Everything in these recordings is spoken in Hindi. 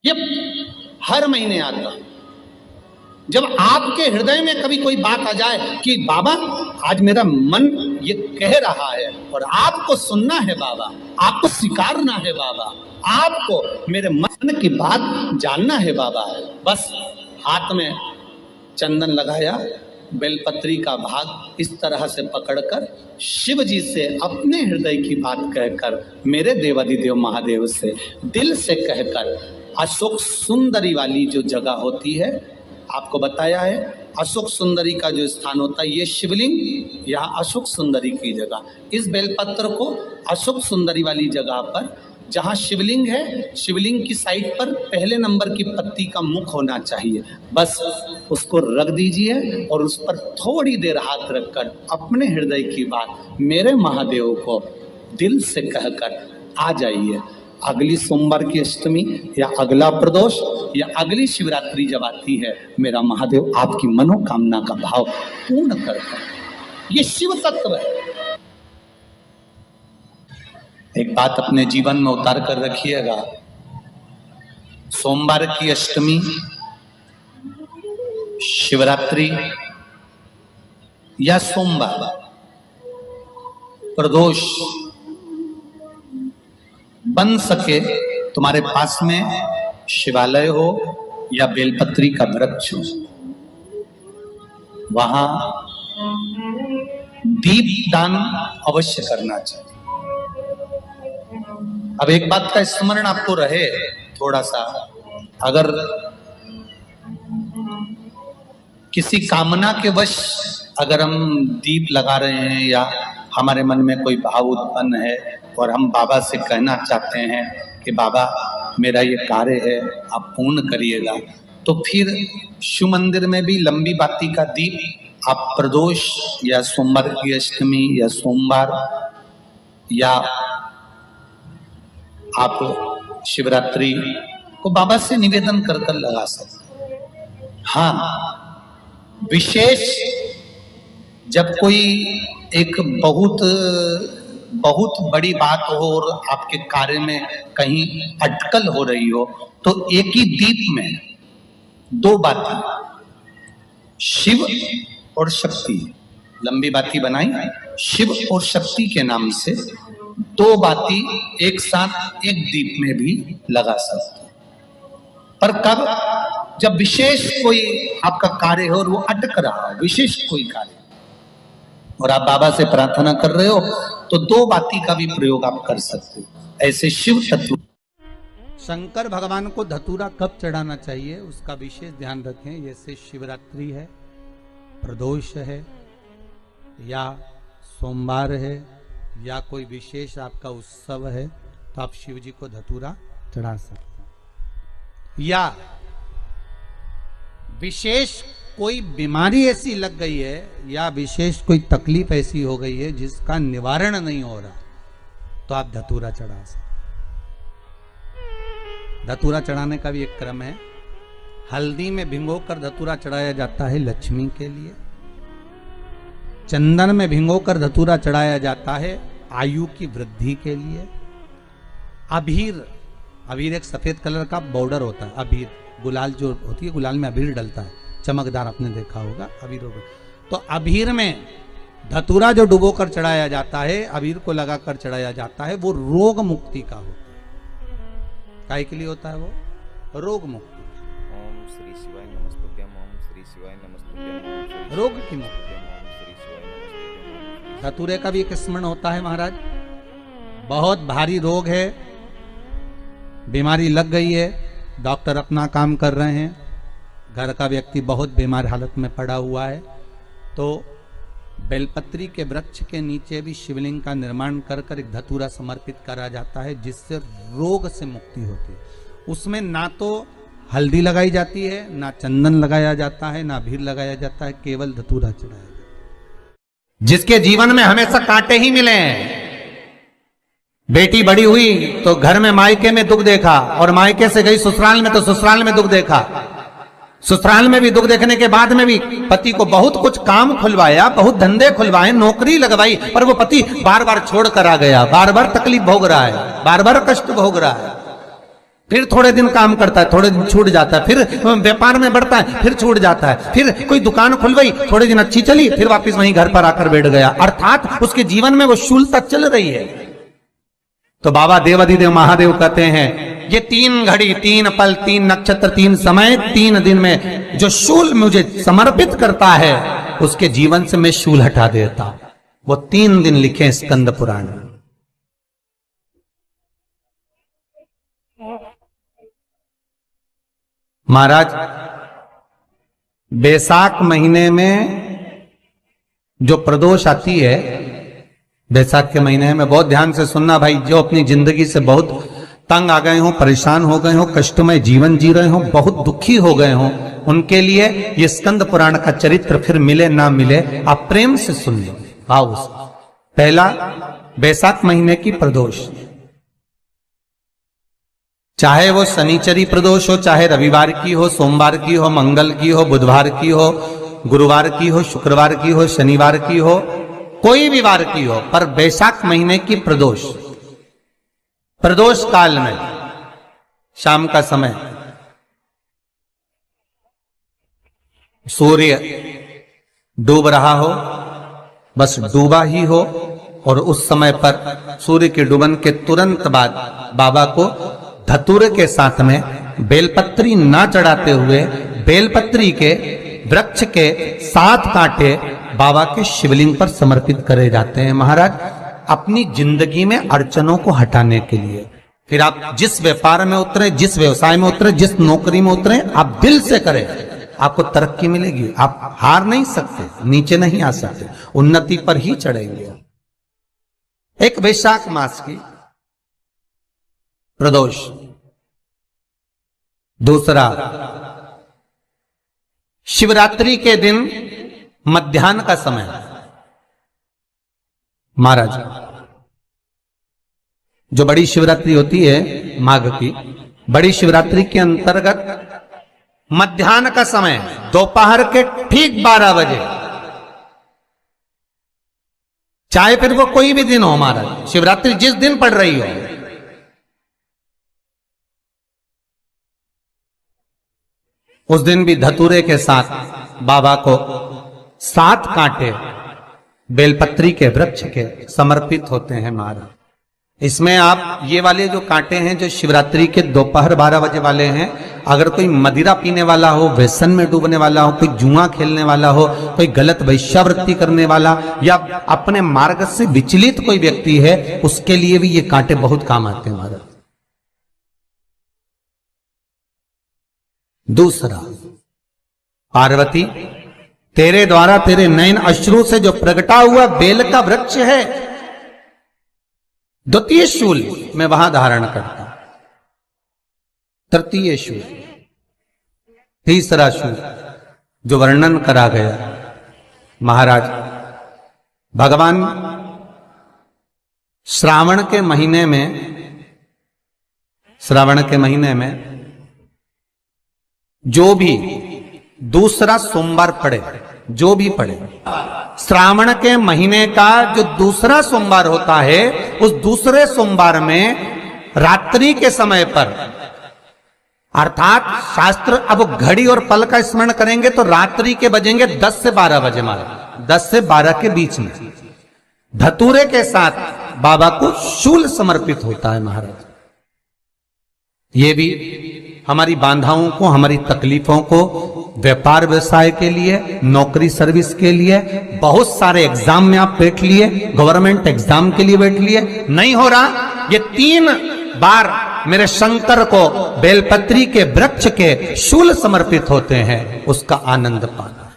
ये हर महीने आता। जब आपके हृदय में कभी कोई बात आ जाए कि बाबा आज मेरा मन ये कह रहा है और आपको सुनना है बाबा, आपको स्वीकारना है बाबा, आपको मेरे मन की बात जानना है बाबा, बस हाथ में चंदन लगाया, बेलपत्री का भाग इस तरह से पकड़कर शिव जी से अपने हृदय की बात कहकर, मेरे देवाधिदेव महादेव से दिल से कहकर, अशोक सुंदरी वाली जो जगह होती है, आपको बताया है अशोक सुंदरी का जो स्थान होता है, ये शिवलिंग या अशोक सुंदरी की जगह, इस बेलपत्र को अशोक सुंदरी वाली जगह पर जहाँ शिवलिंग है, शिवलिंग की साइड पर पहले नंबर की पत्ती का मुख होना चाहिए, बस उसको रख दीजिए और उस पर थोड़ी देर हाथ रखकर अपने हृदय की बात मेरे महादेव को दिल से कहकर आ जाइए। अगली सोमवार की अष्टमी या अगला प्रदोष या अगली शिवरात्रि जब आती है, मेरा महादेव आपकी मनोकामना का भाव पूर्ण करता है। ये शिव तत्व है। एक बात अपने जीवन में उतार कर रखिएगा, सोमवार की अष्टमी, शिवरात्रि या सोमवार, प्रदोष, बन सके तुम्हारे पास में शिवालय हो या बेलपत्री का वृक्ष हो, वहां दीप दान अवश्य करना चाहिए। अब एक बात का स्मरण आपको रहे थोड़ा सा, अगर किसी कामना के वश अगर हम दीप लगा रहे हैं या हमारे मन में कोई भाव उत्पन्न है और हम बाबा से कहना चाहते हैं कि बाबा मेरा ये कार्य है आप पूर्ण करिएगा, तो फिर शिव मंदिर में भी लंबी बाती का दीप आप प्रदोष या सोमवार की अष्टमी या सोमवार या आप शिवरात्रि को बाबा से निवेदन कर कर लगा सकते। हाँ, विशेष जब कोई एक बहुत बड़ी बात हो और आपके कार्य में कहीं अटकल हो रही हो, तो एक ही दीप में दो बाती, शिव और शक्ति, लंबी बाती बनाई, शिव और शक्ति के नाम से दो बाती एक साथ एक दीप में भी लगा सकते। पर कब? जब विशेष कोई आपका कार्य हो और वो अटक रहा हो, विशेष कोई कार्य, और आप बाबा से प्रार्थना कर रहे हो, तो दो बाती का भी प्रयोग आप कर सकते हो। ऐसे शिव तत्व। शंकर भगवान को धतूरा कब चढ़ाना चाहिए उसका विशेष ध्यान रखें। जैसे शिवरात्रि है, प्रदोष है, या सोमवार है, या कोई विशेष आपका उत्सव है, तो आप शिव जी को धतूरा चढ़ा सकते हैं। या विशेष कोई बीमारी ऐसी लग गई है या विशेष कोई तकलीफ ऐसी हो गई है जिसका निवारण नहीं हो रहा, तो आप धतूरा चढ़ा सकते। धतूरा चढ़ाने का भी एक क्रम है। हल्दी में भिंगोकर धतूरा चढ़ाया जाता है लक्ष्मी के लिए। चंदन में भिंगोकर धतूरा चढ़ाया जाता है आयु की वृद्धि के लिए। अबीर एक सफेद कलर का बॉर्डर होता है। अबीर गुलाल जो होती है, गुलाल में अबीर डलता है, चमकदार, आपने देखा होगा अबीर। तो अबीर में धतूरा जो डुबो कर चढ़ाया जाता है, अबीर को लगाकर चढ़ाया जाता है, वो रोग मुक्ति का होता है। काय के लिए होता है वो? रोग मुक्ति। ओम श्री शिवाय नमस्तुभ्यम, ओम श्री शिवाय नमस्तुभ्यम, रोग की मुक्ति। धतूरे का भी एक स्मरण होता है महाराज। बहुत भारी रोग है, बीमारी लग गई है, डॉक्टर अपना काम कर रहे हैं, घर का व्यक्ति बहुत बीमार हालत में पड़ा हुआ है, तो बेलपत्री के वृक्ष के नीचे भी शिवलिंग का निर्माण कर कर एक धतूरा समर्पित करा जाता है, जिससे रोग से मुक्ति होती है। उसमें ना तो हल्दी लगाई जाती है, ना चंदन लगाया जाता है, ना अबीर लगाया जाता है, केवल धतूरा चढ़ाया जाता है। जिसके जीवन में हमेशा कांटे ही मिले हैं, बेटी बड़ी हुई तो घर में मायके में दुख देखा, और मायके से गई ससुराल में तो ससुराल में दुख देखा, ससुराल में भी दुख देखने के बाद में भी पति को बहुत कुछ काम खुलवाया, बहुत धंधे खुलवाए, नौकरी लगवाई, पर वो पति बार बार छोड़ कर आ गया, बार बार तकलीफ भोग रहा है, बार बार कष्ट भोग रहा है। फिर थोड़े दिन काम करता है, थोड़े दिन छूट जाता है, फिर व्यापार में बढ़ता है, फिर छूट जाता है, फिर कोई दुकान खुल गई, थोड़े दिन अच्छी चली, फिर वापस वहीं घर पर आकर बैठ गया। अर्थात उसके जीवन में वो शूलता चल रही है। तो बाबा देवाधिदेव महादेव कहते हैं ये 3 घड़ी 3 पल 3 नक्षत्र 3 समय 3 दिन में जो शूल मुझे समर्पित करता है उसके जीवन से मैं शूल हटा देता हूं। वो 3 दिन लिखे स्कंद पुराण में। महाराज बैसाख महीने में जो प्रदोष आती है, बैसाख के महीने में बहुत ध्यान से सुनना भाई, जो अपनी जिंदगी से बहुत तंग आ गए हो, परेशान हो गए हो, कष्टमय जीवन जी रहे हो, बहुत दुखी हो गए हो, उनके लिए ये स्कंद पुराण का चरित्र फिर मिले ना मिले आप प्रेम से सुन लो भाव से। पहला बैसाख महीने की प्रदोष, चाहे वो शनिचरी प्रदोष हो, चाहे रविवार की हो, सोमवार की हो, मंगल की हो, बुधवार की हो, गुरुवार की हो, शुक्रवार की हो, शनिवार की हो, कोई भी वार की हो, पर बैसाख महीने की प्रदोष, प्रदोष काल में शाम का समय सूर्य डूब रहा हो, बस डूबा ही हो, और उस समय पर सूर्य के डूबन के तुरंत बाद बाबा को धतूरे के साथ में बेलपत्री ना चढ़ाते हुए बेलपत्री के वृक्ष के 7 कांटे बाबा के शिवलिंग पर समर्पित करे जाते हैं महाराज, अपनी जिंदगी में अड़चनों को हटाने के लिए। फिर आप जिस व्यापार में उतरे, जिस व्यवसाय में उतरे, जिस नौकरी में उतरे, आप दिल से करें, आपको तरक्की मिलेगी। आप हार नहीं सकते, नीचे नहीं आ सकते, उन्नति पर ही चढ़ेंगे। एक वैशाख मास की प्रदोष, दूसरा शिवरात्रि के दिन मध्याह्न का समय। महाराज जो बड़ी शिवरात्रि होती है माघ की, बड़ी शिवरात्रि के अंतर्गत मध्याह्न का समय, दोपहर के ठीक 12 बजे, चाहे फिर वो कोई भी दिन हो महाराज, शिवरात्रि जिस दिन पड़ रही हो, उस दिन भी धतूरे के साथ बाबा को 7 कांटे बेलपत्री के वृक्ष के समर्पित होते हैं महाराज। इसमें आप ये वाले जो कांटे हैं जो शिवरात्रि के दोपहर 12 बजे वाले हैं, अगर कोई मदिरा पीने वाला हो, व्यसन में डूबने वाला हो, कोई जुआ खेलने वाला हो, कोई गलत वैश्यावृत्ति करने वाला, या अपने मार्ग से विचलित कोई व्यक्ति है, उसके लिए भी ये कांटे बहुत काम आते हैं महाराज। दूसरा, पार्वती तेरे द्वारा तेरे नयन अश्रु से जो प्रगटा हुआ बेल का वृक्ष है, द्वितीय शूल मैं वहां धारण करता, तृतीय शूल, तीसरा शूल जो वर्णन करा गया महाराज, भगवान श्रावण के महीने में जो भी दूसरा सोमवार पड़े, जो भी पड़े, श्रावण के महीने का जो दूसरा सोमवार होता है, उस दूसरे सोमवार में रात्रि के समय पर, अर्थात शास्त्र अब घड़ी और पल का स्मरण करेंगे तो रात्रि के बजेंगे 10 से 12 बजे महाराज, 10 से 12 के बीच में धतूरे के साथ बाबा को शूल समर्पित होता है महाराज। ये भी हमारी बाधाओं को, हमारी तकलीफों को, व्यापार व्यवसाय के लिए, नौकरी सर्विस के लिए, बहुत सारे एग्जाम में आप बैठ लिए, गवर्नमेंट एग्जाम के लिए बैठ लिए, नहीं हो रहा, ये 3 बार मेरे शंकर को बेलपत्री के वृक्ष के शूल समर्पित होते हैं, उसका आनंद पाना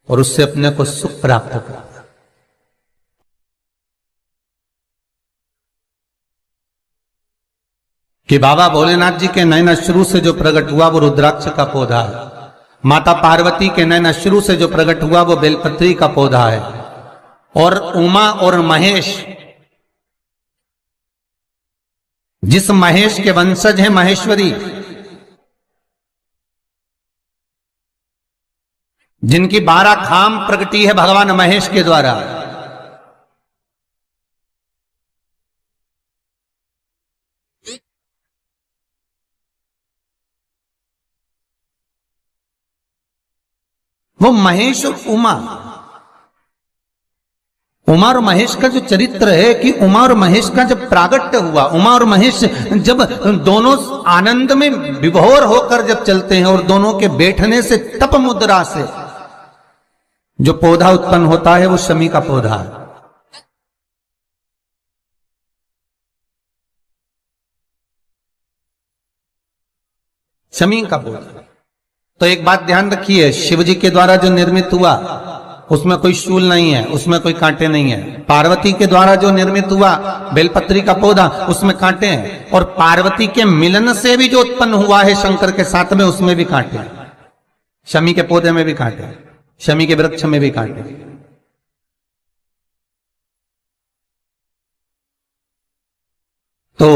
और उससे अपने को सुख प्राप्त करना। कि बाबा भोलेनाथ जी के नयन अश्रु से जो प्रकट हुआ वो रुद्राक्ष का पौधा है, माता पार्वती के नयन अश्रु से जो प्रकट हुआ वो बेलपत्री का पौधा है, और उमा और महेश, जिस महेश के वंशज है महेश्वरी, जिनकी 12 खाम प्रगटी है भगवान महेश के द्वारा, वो महेश और उमा, उमा और महेश का जो चरित्र है कि उमा और महेश का जब प्रागट्य हुआ, उमा और महेश जब दोनों आनंद में विभोर होकर जब चलते हैं और दोनों के बैठने से तप मुद्रा से जो पौधा उत्पन्न होता है वो शमी का पौधा है। शमी का पौधा। तो एक बात ध्यान रखिए, शिव जी के द्वारा जो निर्मित हुआ उसमें कोई शूल नहीं है, उसमें कोई कांटे नहीं है। पार्वती के द्वारा जो निर्मित हुआ बेलपत्री का पौधा, उसमें कांटे हैं। और पार्वती के मिलन से भी जो उत्पन्न हुआ है शंकर के साथ में, उसमें भी कांटे हैं। शमी के पौधे में भी कांटे हैं, शमी के वृक्ष में भी कांटे हैं। तो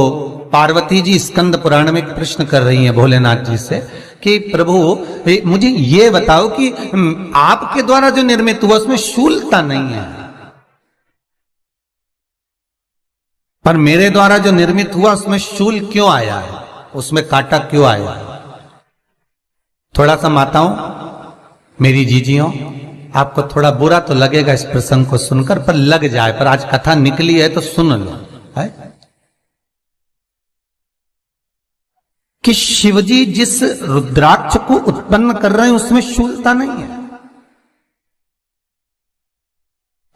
पार्वती जी स्कंद पुराण में एक प्रश्न कर रही हैं भोलेनाथ जी से कि प्रभु मुझे ये बताओ कि आपके द्वारा जो निर्मित हुआ उसमें शूलता नहीं है, पर मेरे द्वारा जो निर्मित हुआ उसमें शूल क्यों आया है, उसमें कांटा क्यों आया है? थोड़ा सा माताओं, मेरी जीजियों, आपको थोड़ा बुरा तो लगेगा इस प्रसंग को सुनकर, पर लग जाए, पर आज कथा निकली है तो सुन लो है कि शिवजी जिस रुद्राक्ष को उत्पन्न कर रहे हैं उसमें शूलता नहीं है,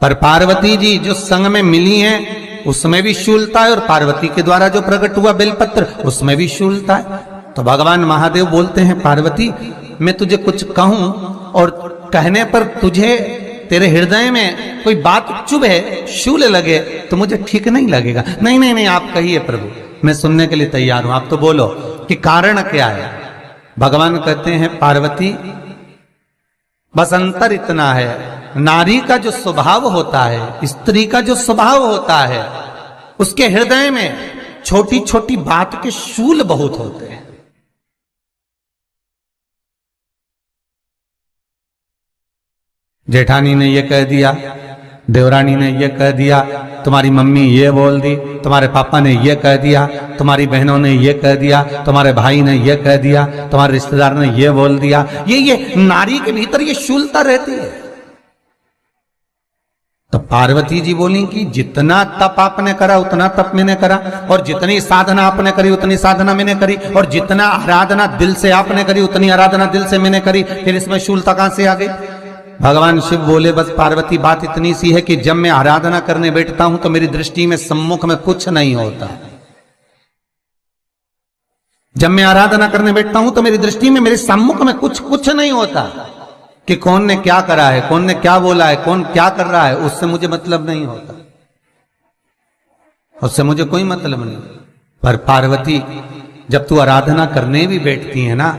पर पार्वती जी जो संग में मिली हैं उसमें भी शूलता है, और पार्वती के द्वारा जो प्रकट हुआ बेलपत्र उसमें भी शूलता है। तो भगवान महादेव बोलते हैं पार्वती, मैं तुझे कुछ कहूं और कहने पर तुझे तेरे हृदय में कोई बात चुभे, शूल लगे तो मुझे ठीक नहीं लगेगा। नहीं नहीं नहीं, आप कहिए प्रभु, मैं सुनने के लिए तैयार हूं, आप तो बोलो कि कारण क्या है। भगवान कहते हैं पार्वती, बस अंतर इतना है, नारी का जो स्वभाव होता है, स्त्री का जो स्वभाव होता है, उसके हृदय में छोटी छोटी बात के शूल बहुत होते हैं। जेठानी ने ये कह दिया, देवरानी ने ये कह दिया, तुम्हारी मम्मी ये बोल दी, तुम्हारे पापा ने ये कह दिया, तुम्हारी बहनों ने ये कह दिया, तुम्हारे भाई ने ये कह दिया, तुम्हारे रिश्तेदार ने ये बोल दिया। ये नारी के भीतर ये शूलता रहती है। तो पार्वती जी बोली कि जितना तप आपने करा उतना तप मैंने करा, और जितनी साधना आपने करी उतनी साधना मैंने करी, और जितना आराधना दिल से आपने करी उतनी आराधना दिल से मैंने करी, फिर इसमें शूलता कहां से आ गई? भगवान शिव बोले, बस पार्वती बात इतनी सी है कि जब मैं आराधना करने बैठता हूं तो मेरी दृष्टि में सम्मुख में कुछ नहीं होता। जब मैं आराधना करने बैठता हूं तो मेरी दृष्टि में, मेरे सम्मुख में कुछ नहीं होता कि कौन ने क्या करा है, कौन ने क्या बोला है, कौन क्या कर रहा है, उससे मुझे मतलब नहीं होता, उससे मुझे कोई मतलब नहीं। पर पार्वती, जब तू आराधना करने भी बैठती है ना,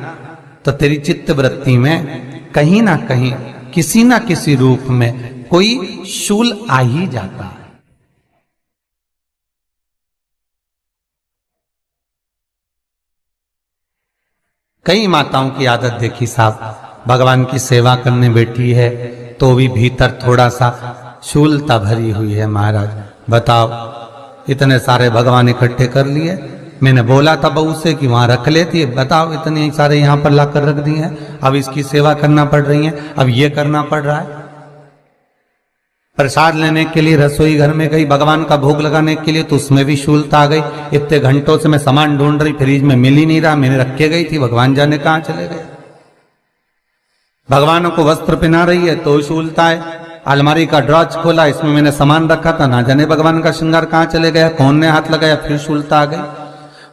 तो तेरी चित्त वृत्ति में कहीं ना कहीं किसी ना किसी रूप में कोई शूल आ ही जाता है। कई माताओं की आदत देखी साहब, भगवान की सेवा करने बैठी है तो भी भीतर थोड़ा सा शूलता भरी हुई है। महाराज बताओ, इतने सारे भगवान इकट्ठे कर लिए, मैंने बोला था बहू से कि वहां रख लेती है, बताओ इतने सारे यहां पर लाकर रख दिए हैं, अब इसकी सेवा करना पड़ रही है, अब ये करना पड़ रहा है। प्रसाद लेने के लिए रसोई घर में गई, भगवान का भोग लगाने के लिए, तो उसमें भी शूलता आ गई। इतने घंटों से मैं सामान ढूंढ रही, फ्रिज में मिल ही नहीं रहा, मैंने रख के गई थी, भगवान जाने कहां चले गए। भगवानों को वस्त्र पहना रही है तो शूलता है। अलमारी का ड्रॉज खोला, इसमें मैंने सामान रखा था, ना जाने भगवान का श्रृंगार कहां चले गया, कौन ने हाथ लगाया, फिर शूलता आ गई।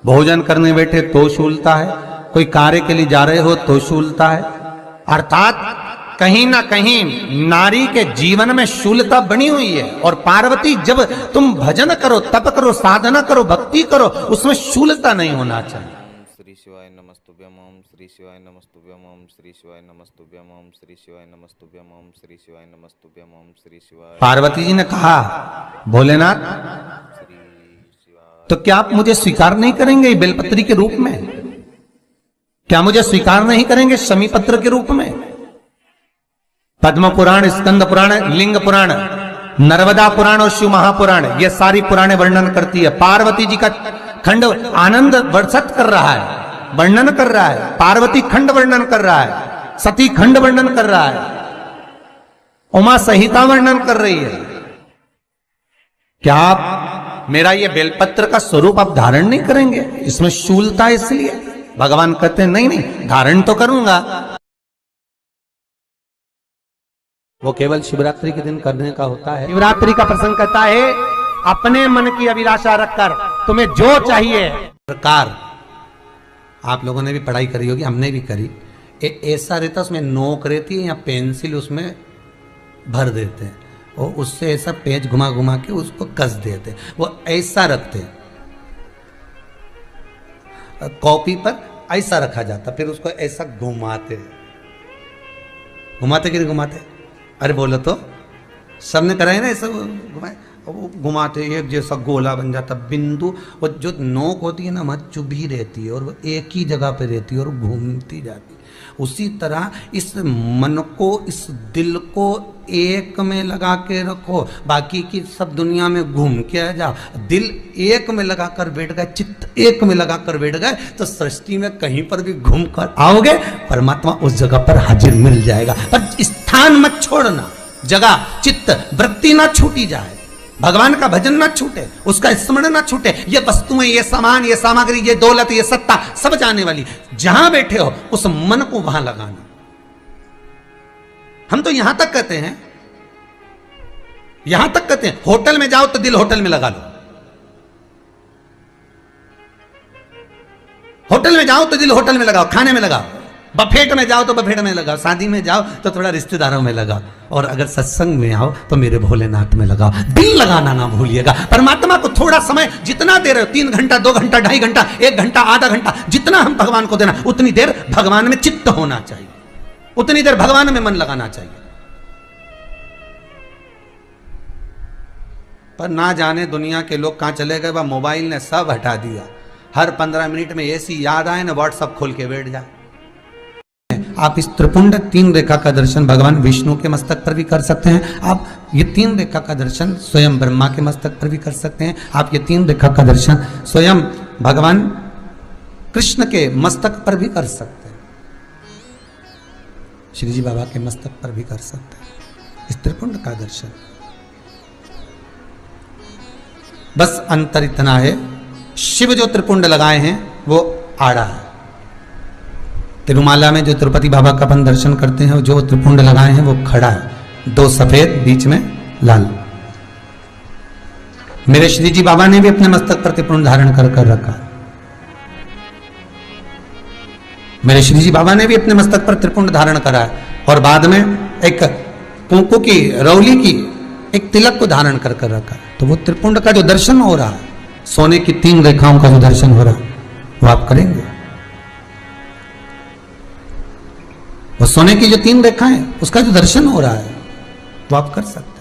भोजन करने बैठे तो शूलता है, कोई कार्य के लिए जा रहे हो तो शूलता है। अर्थात कहीं ना कहीं नारी के जीवन में शूलता बनी हुई है। और पार्वती, जब तुम भजन करो, तप करो, साधना करो, भक्ति करो, उसमें शूलता नहीं होना चाहिए। श्री शिवाय नमस्तुभ्यम, ओम श्री शिवाय नमस्तुभ्यम, ओम श्री शिवाय नमस्तुभ्यम, ओम श्री शिवाय नमस्तुभ्यम, ओम श्री शिवाय नमस्तुभ्यम, ओम श्री शिवाय। पार्वती जी ने कहा, भोलेनाथ तो क्या आप मुझे स्वीकार नहीं करेंगे बेलपत्री के रूप में? क्या मुझे स्वीकार नहीं करेंगे शमी पत्र के रूप में? पद्म पुराण, स्कंद पुराण, लिंग पुराण, नर्मदा पुराण और शिव महापुराण, ये सारी पुराणे वर्णन करती है। पार्वती जी का खंड आनंद वर्षित कर रहा है, वर्णन कर रहा है। पार्वती खंड वर्णन कर रहा है, सती खंड वर्णन कर रहा है। उमा संहिता वर्णन कर रही है। क्या आप मेरा ये बेलपत्र का स्वरूप आप धारण नहीं करेंगे? इसमें शूलता इसलिए भगवान कहते हैं नहीं नहीं, धारण तो करूंगा। वो केवल शिवरात्रि के दिन करने का होता है। शिवरात्रि का प्रसंग कहता है अपने मन की अभिलाषा रखकर तुम्हें जो चाहिए। प्रकार आप लोगों ने भी पढ़ाई करी होगी, हमने भी करी। ऐसा रहता उसमें नोक रहती है या पेंसिल उसमें भर देते हैं और उससे ऐसा पेज घुमा घुमा के उसको कस देते हैं। वो ऐसा रखते हैं, कॉपी पर ऐसा रखा जाता, फिर उसको ऐसा घुमाते घुमाते कि नहीं घुमाते? अरे बोलो तो, सबने कराए ना ऐसा घुमाए, वो घुमाते एक जैसा गोला बन जाता बिंदु। वो जो नोक होती है ना वहाँ चुभी रहती है और वो एक ही जगह पे रहती है और घूमती जाती है। उसी तरह इस मन को, इस दिल को एक में लगा के रखो, बाकी की सब दुनिया में घूम के आ जाओ। दिल एक में लगा कर बैठ गए, चित्त एक में लगा कर बैठ गए तो सृष्टि में कहीं पर भी घूम कर आओगे, परमात्मा उस जगह पर हाजिर मिल जाएगा। पर स्थान मत छोड़ना, जगह चित्त वृत्ति ना छूटी जाए, भगवान का भजन ना छूटे, उसका स्मरण ना छूटे। ये वस्तुएं, ये सामान, ये सामग्री, ये दौलत, ये सत्ता सब जाने वाली। जहां बैठे हो उस मन को वहां लगाना। हम तो यहां तक कहते हैं, यहां तक कहते हैं होटल में जाओ तो दिल होटल में लगा लो, होटल में जाओ तो दिल होटल में लगाओ, खाने में लगाओ, बफेट में जाओ तो बफेट में लगाओ, शादी में जाओ तो थोड़ा रिश्तेदारों में लगाओ, और अगर सत्संग में आओ तो मेरे भोलेनाथ में लगाओ। दिल लगाना ना भूलिएगा। परमात्मा को थोड़ा समय जितना दे रहे हो, 3 घंटा, 2 घंटा, 2.5 घंटा, 1 घंटा, आधा घंटा, जितना हम भगवान को देना उतनी देर भगवान में चित्त होना चाहिए, उतनी देर भगवान में मन लगाना चाहिए। पर ना जाने दुनिया के लोग कहां चले गए, वह मोबाइल ने सब हटा दिया। हर 15 मिनट में ऐसी याद आए ना व्हाट्सअप खोल के बैठ जाए। आप इस त्रिपुंड 3 रेखा का दर्शन भगवान विष्णु के मस्तक पर भी कर सकते हैं। आप ये 3 रेखा का दर्शन स्वयं ब्रह्मा के मस्तक पर भी कर सकते हैं। आप ये 3 रेखा का दर्शन स्वयं भगवान कृष्ण के मस्तक पर भी कर सकते हैं, श्री जी बाबा के मस्तक पर भी कर सकते हैं इस त्रिपुंड का दर्शन। बस अंतर इतना है, शिव जो त्रिपुंड लगाए हैं वो आड़ा है। तिरुमाला में जो तिरुपति बाबा का अपन दर्शन करते हैं, जो त्रिपुंड लगाए हैं वो खड़ा है, 2 सफेद बीच में लाल। मेरे श्री जी बाबा ने भी अपने मस्तक पर त्रिपुंड धारण कर रखा। मेरे श्री जी बाबा ने भी अपने मस्तक पर त्रिपुंड धारण करा है, और बाद में एक कुंकू की रौली की एक तिलक को धारण कर रखा है। तो वो त्रिपुंड का जो दर्शन हो रहा है, सोने की 3 रेखाओं का जो दर्शन हो रहा है वो आप करेंगे। वो सोने की जो 3 रेखाएं उसका जो दर्शन हो रहा है वो आप कर सकते।